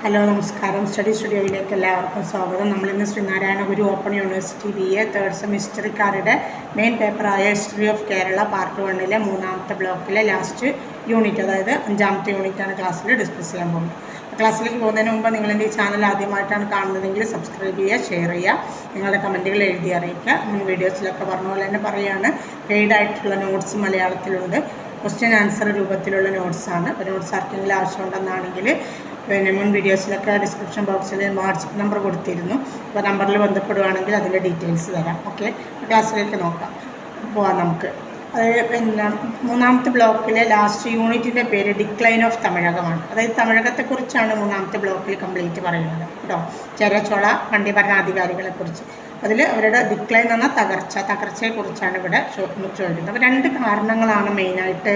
Hello നമസ്കാരം. Study സ്റ്റുഡിയോയിലേക്ക് എല്ലാവർക്കും സ്വാഗതം. നമ്മളിന്ന് Sreenarayana Guru open university BA third സെമിസ്റ്റർക്കാരുടെ മെയിൻ പേപ്പറായ ഹിസ്റ്ററി ഓഫ് കേരള പാർട്ട് 1 മൂന്നാമത്തെ ബ്ലോക്കിലെ ലാസ്റ്റ് യൂണിറ്റ്, അതായത് 5ാമത്തെ യൂണിറ്റാണ് ക്ലാസ്സിൽ ഡിസ്കസ് ചെയ്യാൻ പോകുന്നത്. ക്ലാസ്സിലേക്ക് പോകുന്നതിന് മുമ്പ് നിങ്ങളെൻ്റെ ഈ ചാനൽ ആദ്യമായിട്ടാണ് കാണുന്നതെങ്കിൽ സബ്സ്ക്രൈബ് ചെയ്യുക, ഷെയർ ചെയ്യുക, നിങ്ങളുടെ കമൻറ്റുകൾ എഴുതി അറിയിക്കുക. മുൻ വീഡിയോസിലൊക്കെ പറഞ്ഞ പോലെ തന്നെ പറയുകയാണ്, പെയ്ഡായിട്ടുള്ള നോട്ട്സ് മലയാളത്തിലുണ്ട്. ക്വസ്റ്റ്യൻ ആൻസർ രൂപത്തിലുള്ള നോട്ട്സാണ്. അപ്പോൾ നോട്ട്സ് ആർക്കെങ്കിലും ആവശ്യമുണ്ടെന്നാണെങ്കിൽ മുൻ വീഡിയോസിലൊക്കെ ഡിസ്ക്രിപ്ഷൻ ബോക്സിൽ വാട്സപ്പ് നമ്പർ കൊടുത്തിരുന്നു. അപ്പോൾ നമ്പറിൽ ബന്ധപ്പെടുകയാണെങ്കിൽ അതിൻ്റെ ഡീറ്റെയിൽസ് തരാം. ഓക്കെ, ക്ലാസ്സിലേക്ക് പോകാം നമുക്ക്. മൂന്നാമത്തെ ബ്ലോക്കിലെ ലാസ്റ്റ് യൂണിറ്റിൻ്റെ പേര് ഡിക്ലൈൻ ഓഫ് തമിഴകമാണ്. അതായത് തമിഴകത്തെക്കുറിച്ചാണ് മൂന്നാമത്തെ ബ്ലോക്കിൽ കംപ്ലീറ്റ് പറയുന്നത് കേട്ടോ. ചേര ചോള പണ്ഡ്യ ഭരണാധികാരികളെക്കുറിച്ച്. അതിൽ അവരുടെ ഡിക്ലൈൻ എന്ന തകർച്ചയെക്കുറിച്ചാണ് ഇവിടെ ചോദിക്കുന്നത്. അപ്പോൾ 2 കാരണങ്ങളാണ് മെയിനായിട്ട്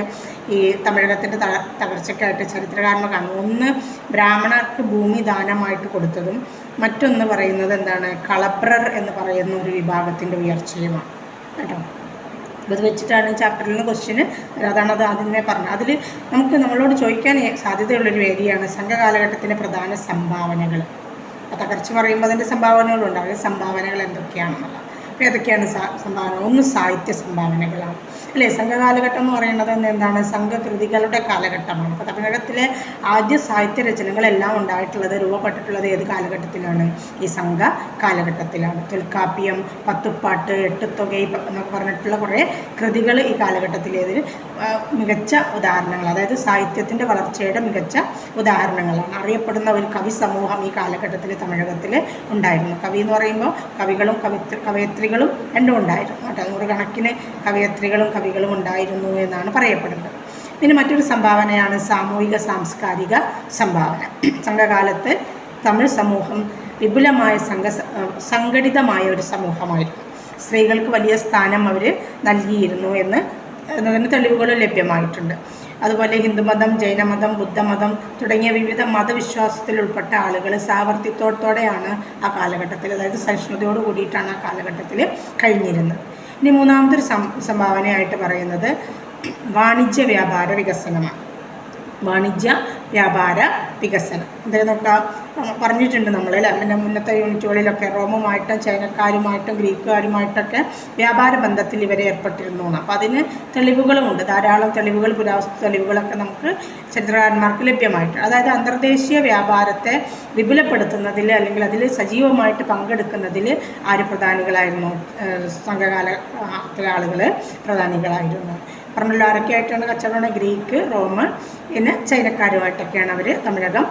ഈ തമിഴകത്തിൻ്റെ തകർച്ചയ്ക്കായിട്ട് ചരിത്രകാരന്മാർ കാണുന്നത്. ഒന്ന്, ബ്രാഹ്മണർക്ക് ഭൂമി ദാനമായിട്ട് കൊടുത്തതും, മറ്റൊന്ന് പറയുന്നത് എന്താണ്, കളബ്രർ എന്ന് പറയുന്ന ഒരു വിഭാഗത്തിൻ്റെ ഉയർച്ചയുമാണ് കേട്ടോ. ഇത് വെച്ചിട്ടാണ് ചാപ്റ്ററിൽ നിന്ന് ക്വസ്റ്റ്യന്. അതാണത് ആദ്യമേ പറഞ്ഞത്. അതിൽ നമ്മളോട് ചോദിക്കാൻ സാധ്യതയുള്ളൊരു ഏരിയയാണ് സംഘകാലഘട്ടത്തിലെ പ്രധാന സംഭാവനകൾ. തകർച്ച പറയുമ്പോൾ അതിൻ്റെ സംഭാവനകളുണ്ട്. അതിൽ സംഭാവനകൾ എന്തൊക്കെയാണെന്നുള്ളത്. അപ്പോൾ ഏതൊക്കെയാണ് സംഭാവന? ഒന്ന്, സാഹിത്യ സംഭാവനകളാണ് അല്ലേ. സംഘകാലഘട്ടം എന്ന് പറയുന്നത് എന്താണ്, സംഘകൃതികളുടെ കാലഘട്ടമാണ്. അപ്പോൾ തമിഴകത്തിലെ ആദ്യ സാഹിത്യ രചനകളെല്ലാം ഉണ്ടായിട്ടുള്ളത്, രൂപപ്പെട്ടിട്ടുള്ളത് ഏത് കാലഘട്ടത്തിലാണ്? ഈ സംഘ കാലഘട്ടത്തിലാണ്. തൊൽക്കാപ്യം, പത്തുപ്പാട്ട്, എട്ടുത്തൊകൈ എന്നൊക്കെ പറഞ്ഞിട്ടുള്ള കുറേ കൃതികൾ ഈ കാലഘട്ടത്തിലേതിൽ മികച്ച ഉദാഹരണങ്ങൾ, അതായത് സാഹിത്യത്തിൻ്റെ വളർച്ചയുടെ മികച്ച ഉദാഹരണങ്ങളാണ്. അറിയപ്പെടുന്ന ഒരു കവി സമൂഹം ഈ കാലഘട്ടത്തിൽ തമിഴകത്തിൽ ഉണ്ടായിരുന്നു. കവി എന്ന് പറയുമ്പോൾ കവികളും കവയത്രികളും രണ്ടും ഉണ്ടായിരുന്നു കേട്ടോ. 100 കണക്കിന് കവയത്രികളും കവികളും ഉണ്ടായിരുന്നു എന്നാണ് പറയപ്പെടുന്നത്. പിന്നെ മറ്റൊരു സംഭാവനയാണ് സാമൂഹിക സാംസ്കാരിക സംഭാവന. സംഘകാലത്ത് തമിഴ് സമൂഹം വിപുലമായ സംഘടിതമായ ഒരു സമൂഹമായിരുന്നു. സ്ത്രീകൾക്ക് വലിയ സ്ഥാനം അവർ നൽകിയിരുന്നു എന്നതിന് തെളിവുകൾ ലഭ്യമായിട്ടുണ്ട്. അതുപോലെ ഹിന്ദുമതം, ജൈനമതം, ബുദ്ധമതം തുടങ്ങിയ വിവിധ മതവിശ്വാസത്തിൽ ഉൾപ്പെട്ട ആളുകൾ സഹവർത്തിത്വത്തോടെയാണ് ആ കാലഘട്ടത്തിൽ, അതായത് സഹിഷ്ണുതയോട് കൂടിയിട്ടാണ് ആ കാലഘട്ടത്തിൽ കഴിഞ്ഞിരുന്നത്. ഇനി മൂന്നാമതൊരു സംഭാവനയായിട്ട് പറയുന്നത് വാണിജ്യ വ്യാപാര വികസനമാണ്. വാണിജ്യ വ്യാപാര വികസനം എന്തായാലും പറഞ്ഞിട്ടുണ്ട് നമ്മൾ പിന്നെ മുന്നത്തെ യൂണിറ്റുകളിലൊക്കെ. റോമുമായിട്ടും ചൈനക്കാരുമായിട്ടും ഗ്രീക്കുകാരുമായിട്ടൊക്കെ വ്യാപാര ബന്ധത്തിൽ ഇവരെ ഏർപ്പെട്ടിരുന്നു. അപ്പോൾ അതിന് തെളിവുകളുമുണ്ട്, ധാരാളം തെളിവുകൾ, പുരാവസ്തു തെളിവുകളൊക്കെ നമുക്ക് ചരിത്രകാരന്മാർക്ക് ലഭ്യമായിട്ടുണ്ട്. അതായത് അന്തർദേശീയ വ്യാപാരത്തെ വിപുലപ്പെടുത്തുന്നതിൽ അല്ലെങ്കിൽ അതിൽ സജീവമായിട്ട് പങ്കെടുക്കുന്നതിൽ ആര് പ്രധാനികളായിരുന്നു? സംഘകാലത്തിലെ ആളുകൾ പ്രധാനികളായിരുന്നു. പറഞ്ഞല്ലോ ആരൊക്കെയായിട്ടാണ് കച്ചവടം? ഗ്രീക്ക്, റോം, പിന്നെ ചൈനക്കാരുമായിട്ടൊക്കെയാണ് അവർ തമിഴകം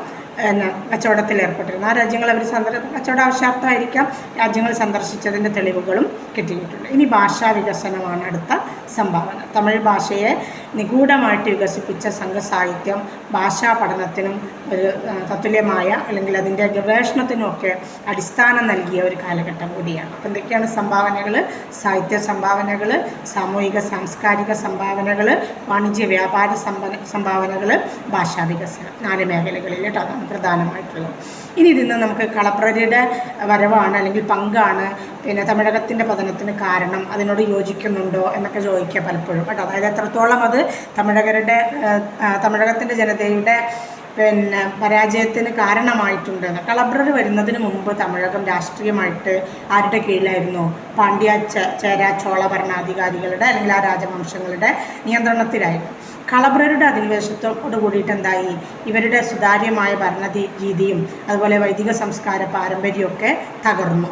കച്ചവടത്തിൽ ഏർപ്പെട്ടിരുന്നത്. ആ രാജ്യങ്ങൾ അവർ കച്ചവട ആവശ്യാർത്ഥമായിരിക്കാം രാജ്യങ്ങൾ സന്ദർശിച്ചതിൻ്റെ തെളിവുകളും കിട്ടിയിട്ടുണ്ട്. ഇനി ഭാഷാ വികസനമാണ് അടുത്ത സംഭാവന. തമിഴ് ഭാഷയെ നിഗൂഢമായിട്ട് വികസിപ്പിച്ച സംഘസാഹിത്യം ഭാഷാ പഠനത്തിനും ഒരു തത്തുല്യമായ അല്ലെങ്കിൽ അതിൻ്റെ ഗവേഷണത്തിനുമൊക്കെ അടിസ്ഥാനം നൽകിയ ഒരു കാലഘട്ടം കൂടിയാണ്. അപ്പോൾ എന്തൊക്കെയാണ് സംഭാവനകൾ? സാഹിത്യ സംഭാവനകൾ, സാമൂഹിക സാംസ്കാരിക സംഭാവനകൾ, വാണിജ്യ വ്യാപാര സംഭാവനകൾ, ഭാഷാ വികസനം. 4 മേഖലകളിൽ കേട്ടോ, അതാണ് പ്രധാനമായിട്ടുള്ളത്. ഇനി ഇതിന്ന് നമുക്ക് കളപ്രരുടെ വരവാണ് അല്ലെങ്കിൽ പങ്കാണ് പിന്നെ തമിഴകത്തിൻ്റെ പതനത്തിന് കാരണം, അതിനോട് യോജിക്കുന്നുണ്ടോ എന്നൊക്കെ ചോദിക്കുക പലപ്പോഴും കേട്ടോ. അതായത് എത്രത്തോളം അത് തമിഴകത്തിൻ്റെ ജനതയുടെ പരാജയത്തിന് കാരണമായിട്ടുണ്ട്. കളബ്രർ വരുന്നതിന് മുമ്പ് തമിഴകം രാഷ്ട്രീയമായിട്ട് ആരുടെ കീഴിലായിരുന്നു? പാണ്ഡ്യ, ചേര, ചോള ഭരണാധികാരികളുടെ അല്ലെങ്കിൽ ആ രാജവംശങ്ങളുടെ നിയന്ത്രണത്തിലായിരുന്നു. കളബ്രരുടെ അധിനിവേശത്തോട് കൂടിയിട്ട് എന്തായി? ഇവരുടെ സുതാര്യമായ ഭരണരീതിയും അതുപോലെ വൈദിക സംസ്കാര പാരമ്പര്യമൊക്കെ തകർന്നു.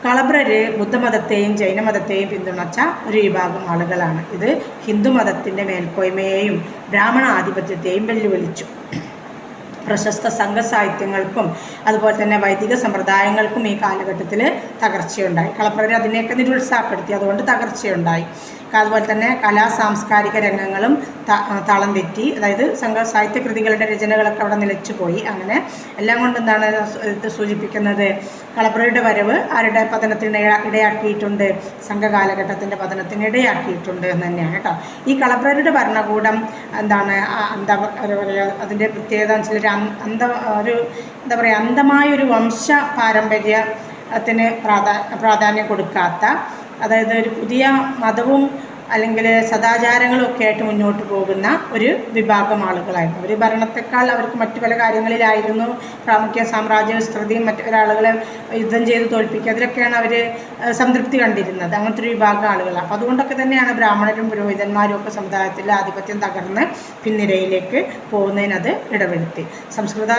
കളബ്രർ ബുദ്ധമതത്തെയും ജൈനമതത്തെയും പിന്തുണച്ച ഒരു വിഭാഗം ആളുകളാണ്. ഇത് ഹിന്ദുമതത്തിൻ്റെ മേൽക്കോയ്മയെയും ബ്രാഹ്മണ ആധിപത്യത്തെയും വെല്ലുവിളിച്ചു. പ്രശസ്ത സംഘസാഹിത്യങ്ങൾക്കും അതുപോലെ തന്നെ വൈദിക സമ്പ്രദായങ്ങൾക്കും ഈ കാലഘട്ടത്തിൽ തകർച്ചയുണ്ടായി. കളപ്രർ അതിനെയൊക്കെ നിരുത്സാഹപ്പെടുത്തി, അതുകൊണ്ട് തകർച്ചയുണ്ടായി. അതുപോലെ തന്നെ സാംസ്കാരിക രംഗങ്ങളും താളം തെറ്റി. അതായത് സാഹിത്യ കൃതികളുടെ രചനകളൊക്കെ അവിടെ നിലച്ചുപോയി. അങ്ങനെ എല്ലാം കൊണ്ട് എന്താണ് ഇത് സൂചിപ്പിക്കുന്നത്? കളപ്രയുടെ വരവ് ആരുടെ പതനത്തിന് ഇടയാക്കിയിട്ടുണ്ട്? സംഘകാലഘട്ടത്തിൻ്റെ പതനത്തിന് ഇടയാക്കിയിട്ടുണ്ട് എന്ന് തന്നെയാണ് കേട്ടോ. ഈ കളപ്രരുടെ ഭരണകൂടം എന്താണ് അതിൻ്റെ പ്രത്യേകത എന്ന് വെച്ചാൽ അന്ധമായൊരു വംശ പാരമ്പര്യത്തിന് പ്രാധാന്യം കൊടുക്കാത്ത, അതായത് ഒരു പുതിയ മതവും അല്ലെങ്കിൽ സദാചാരങ്ങളൊക്കെ ആയിട്ട് മുന്നോട്ട് പോകുന്ന ഒരു വിഭാഗം ആളുകളായിരുന്നു. അവർ ഭരണത്തെക്കാൾ അവർക്ക് മറ്റു പല കാര്യങ്ങളിലായിരുന്നു പ്രാമുഖ്യം. സാമ്രാജ്യ വിസ്തൃതിയും മറ്റു ഒരാളുകളെ യുദ്ധം ചെയ്ത് തോൽപ്പിക്കുക, അതിലൊക്കെയാണ് അവർ സംതൃപ്തി കണ്ടിരുന്നത്. അങ്ങനത്തെ ഒരു വിഭാഗം ആളുകളാണ്. അപ്പോൾ അതുകൊണ്ടൊക്കെ തന്നെയാണ് ബ്രാഹ്മണരും പുരോഹിതന്മാരും ഒക്കെ സമുദായത്തിലെ ആധിപത്യം തകർന്ന് പിൻനിരയിലേക്ക് പോകുന്നതിനത് ഇടവരുത്തി. സംസ്കൃത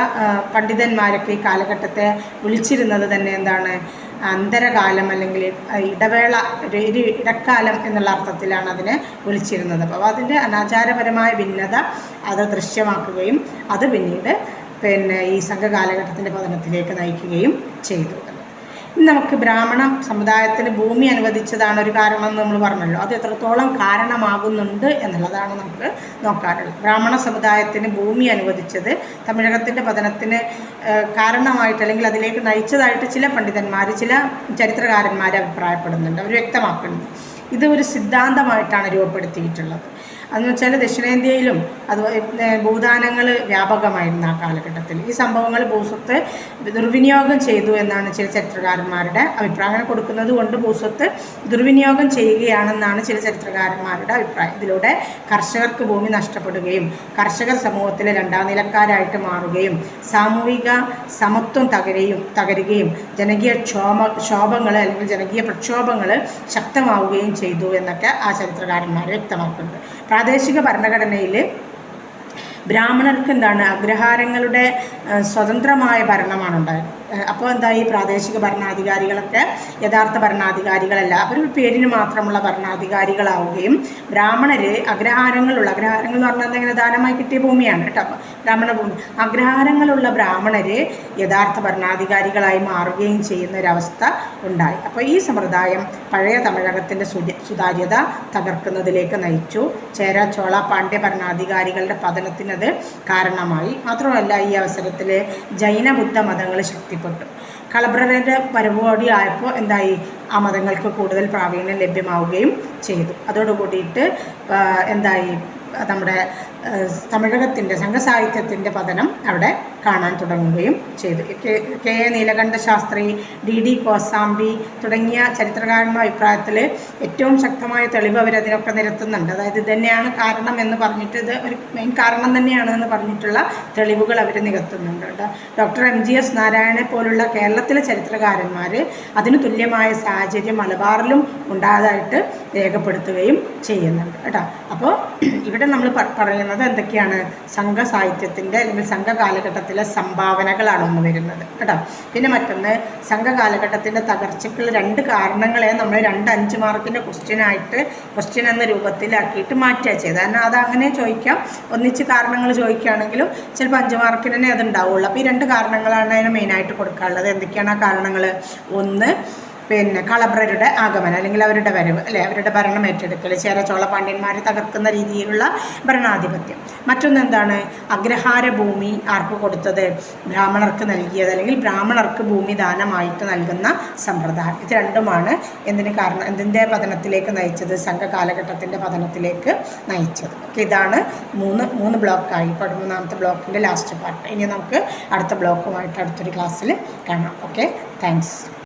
പണ്ഡിതന്മാരൊക്കെ ഈ കാലഘട്ടത്തെ വിളിച്ചിരുന്നത് തന്നെ എന്താണ്, അന്തരകാലം അല്ലെങ്കിൽ ഇടവേള, ഒരു ഇടക്കാലം എന്നുള്ള അർത്ഥത്തിലാണ് അതിനെ വിളിച്ചിരുന്നത്. അപ്പോൾ അതിൻ്റെ അനാചാരപരമായ ഭിന്നത അത് ദൃശ്യമാക്കുകയും അത് പിന്നീട് ഈ സംഘകാലഘട്ടത്തിൻ്റെ പതനത്തിലേക്ക് നയിക്കുകയും ചെയ്തു. നമുക്ക് ബ്രാഹ്മണ സമുദായത്തിന് ഭൂമി അനുവദിച്ചതാണ് ഒരു കാരണം എന്ന് നമ്മൾ പറഞ്ഞല്ലോ. അത് എത്രത്തോളം കാരണമാകുന്നുണ്ട് എന്നുള്ളതാണ് നമുക്ക് നോക്കാറുള്ളത്. ബ്രാഹ്മണ സമുദായത്തിന് ഭൂമി അനുവദിച്ചത് തമിഴകത്തിൻ്റെ പതനത്തിന് കാരണമായിട്ട് അല്ലെങ്കിൽ അതിലേക്ക് നയിച്ചതായിട്ട് ചില പണ്ഡിതന്മാർ, ചില ചരിത്രകാരന്മാർ അഭിപ്രായപ്പെടുന്നുണ്ട്. അവർ വ്യക്തമാക്കുന്നുണ്ട്. ഇത് ഒരു സിദ്ധാന്തമായിട്ടാണ് രൂപപ്പെടുത്തിയിട്ടുള്ളത്. അതെന്ന് വെച്ചാൽ ദക്ഷിണേന്ത്യയിലും അതുപോലെ ഭൂദാനങ്ങൾ വ്യാപകമായിരുന്നു ആ കാലഘട്ടത്തിൽ. ഈ സംഭവങ്ങൾ ഭൂസ്വത്ത് ദുർവിനിയോഗം ചെയ്തു എന്നാണ് ചില ചരിത്രകാരന്മാരുടെ അഭിപ്രായം. അങ്ങനെ കൊടുക്കുന്നത് കൊണ്ട് ഭൂസ്വത്ത് ദുർവിനിയോഗം ചെയ്യുകയാണെന്നാണ് ചില ചരിത്രകാരന്മാരുടെ അഭിപ്രായം. ഇതിലൂടെ കർഷകർക്ക് ഭൂമി നഷ്ടപ്പെടുകയും കർഷകർ സമൂഹത്തിലെ രണ്ടാം നിലക്കാരായിട്ട് മാറുകയും സാമൂഹിക സമത്വം തകരുകയും ജനകീയ ക്ഷോഭങ്ങൾ അല്ലെങ്കിൽ ജനകീയ പ്രക്ഷോഭങ്ങൾ ശക്തമാവുകയും ചെയ്തു എന്നൊക്കെ ആ ചരിത്രകാരന്മാർ വ്യക്തമാക്കുന്നുണ്ട്. പ്രാദേശിക ഭരണഘടനയിൽ ബ്രാഹ്മണർക്ക് എന്താണ്, അഗ്രഹാരങ്ങളുടെ സ്വതന്ത്രമായ ഭരണമാണ് ഉണ്ടായത്. അപ്പോൾ എന്തായി, പ്രാദേശിക ഭരണാധികാരികളൊക്കെ യഥാർത്ഥ ഭരണാധികാരികളല്ല, അവർ പേരിന് മാത്രമുള്ള ഭരണാധികാരികളാവുകയും ബ്രാഹ്മണർ അഗ്രഹാരങ്ങൾ എന്ന് പറഞ്ഞാൽ എങ്ങനെ, ദാനമായി കിട്ടിയ ഭൂമിയാണ് കേട്ടോ, ബ്രാഹ്മണ ഭൂമി. അഗ്രഹാരങ്ങളുള്ള ബ്രാഹ്മണർ യഥാർത്ഥ ഭരണാധികാരികളായി മാറുകയും ചെയ്യുന്ന ഒരവസ്ഥ ഉണ്ടായി. അപ്പോൾ ഈ സമ്പ്രദായം പഴയ തമിഴകത്തിൻ്റെ സുതാര്യത തകർക്കുന്നതിലേക്ക് നയിച്ചു. ചേര, ചോള, പാണ്ഡ്യ ഭരണാധികാരികളുടെ പതനത്തിനത് കാരണമായി. മാത്രമല്ല ഈ അവസരത്തിൽ ജൈന ബുദ്ധ മതങ്ങൾ ശക്തിപ്പെട്ടു. കളഭ്രരുടെ വരവോടി ആയപ്പോൾ എന്തായി, ആ മതങ്ങൾക്ക് കൂടുതൽ പ്രാവീണ്യം ലഭ്യമാവുകയും ചെയ്തു. അതോടുകൂടിയിട്ട് എന്തായി, നമ്മുടെ തമിഴകത്തിൻ്റെ സംഘസാഹിത്യത്തിൻ്റെ പതനം അവിടെ കാണാൻ തുടങ്ങുകയും ചെയ്തു. K A Nilakanta Sastri, D Kosambi തുടങ്ങിയ ചരിത്രകാരന്മാരുടെ അഭിപ്രായത്തിൽ ഏറ്റവും ശക്തമായ തെളിവ് അവരതിനൊക്കെ നിരത്തുന്നുണ്ട്. അതായത് ഇത് തന്നെയാണ് കാരണം എന്ന് പറഞ്ഞിട്ട്, ഇത് ഒരു മെയിൻ കാരണം തന്നെയാണ് എന്ന് പറഞ്ഞിട്ടുള്ള തെളിവുകൾ അവർ നികത്തുന്നുണ്ട്. ഡോക്ടർ MGS നാരായണനെ പോലുള്ള കേരളത്തിലെ ചരിത്രകാരന്മാർ അതിന് തുല്യമായ സാഹചര്യം മലബാറിലും ഉണ്ടായതായിട്ട് രേഖപ്പെടുത്തുകയും ചെയ്യുന്നുണ്ട് കേട്ടോ. അപ്പോൾ ഇവിടെ നമ്മൾ പറയുന്നത് എന്തൊക്കെയാണ്, സംഘസാഹിത്യത്തിൻ്റെ അല്ലെങ്കിൽ സംഘകാലഘട്ടത്തിലെ സംഭാവനകളാണ് ഒന്ന് വരുന്നത് കേട്ടോ. പിന്നെ മറ്റൊന്ന്, സംഘകാലഘട്ടത്തിൻ്റെ തകർച്ചയ്ക്കുള്ള 2 കാരണങ്ങളെ നമ്മൾ 2 5 മാർക്കിൻ്റെ ക്വസ്റ്റ്യൻ എന്ന രൂപത്തിലാക്കിയിട്ട് മാറ്റുക ചെയ്തത്. കാരണം അതങ്ങനെ ചോദിക്കാം, ഒന്നിച്ച് കാരണങ്ങൾ ചോദിക്കുകയാണെങ്കിലും ചിലപ്പോൾ 5 മാർക്കിന് തന്നെ അതുണ്ടാവുള്ളൂ. അപ്പോൾ ഈ 2 കാരണങ്ങളാണ് അതിന് മെയിനായിട്ട് കൊടുക്കാനുള്ളത്. എന്തൊക്കെയാണ് ആ കാരണങ്ങൾ? ഒന്ന്, കളഭ്രരുടെ ആഗമനം അല്ലെങ്കിൽ അവരുടെ വരവ്, അല്ലെ, അവരുടെ ഭരണം ഏറ്റെടുക്കൽ, ചേര ചോള പാണ്ഡ്യന്മാരെ തകർക്കുന്ന രീതിയിലുള്ള ഭരണാധിപത്യം. മറ്റൊന്ന് എന്താണ്, അഗ്രഹാര ഭൂമി ആർക്ക് കൊടുത്തത്, ബ്രാഹ്മണർക്ക് നൽകിയത് അല്ലെങ്കിൽ ബ്രാഹ്മണർക്ക് ഭൂമി ദാനമായിട്ട് നൽകുന്ന സമ്പ്രദായം. ഇത് രണ്ടുമാണ് എന്തിൻ്റെ പതനത്തിലേക്ക് നയിച്ചത്, സംഘകാലഘട്ടത്തിൻ്റെ പതനത്തിലേക്ക് നയിച്ചത്. ഓക്കെ, ഇതാണ് മൂന്ന് ബ്ലോക്കായി. ഇപ്പോൾ 3ാമത്തെ ബ്ലോക്കിൻ്റെ ലാസ്റ്റ് പാർട്ട്. ഇനി നമുക്ക് അടുത്ത ബ്ലോക്കുമായിട്ട് അടുത്തൊരു ക്ലാസ്സിൽ കാണാം. Okay, thanks.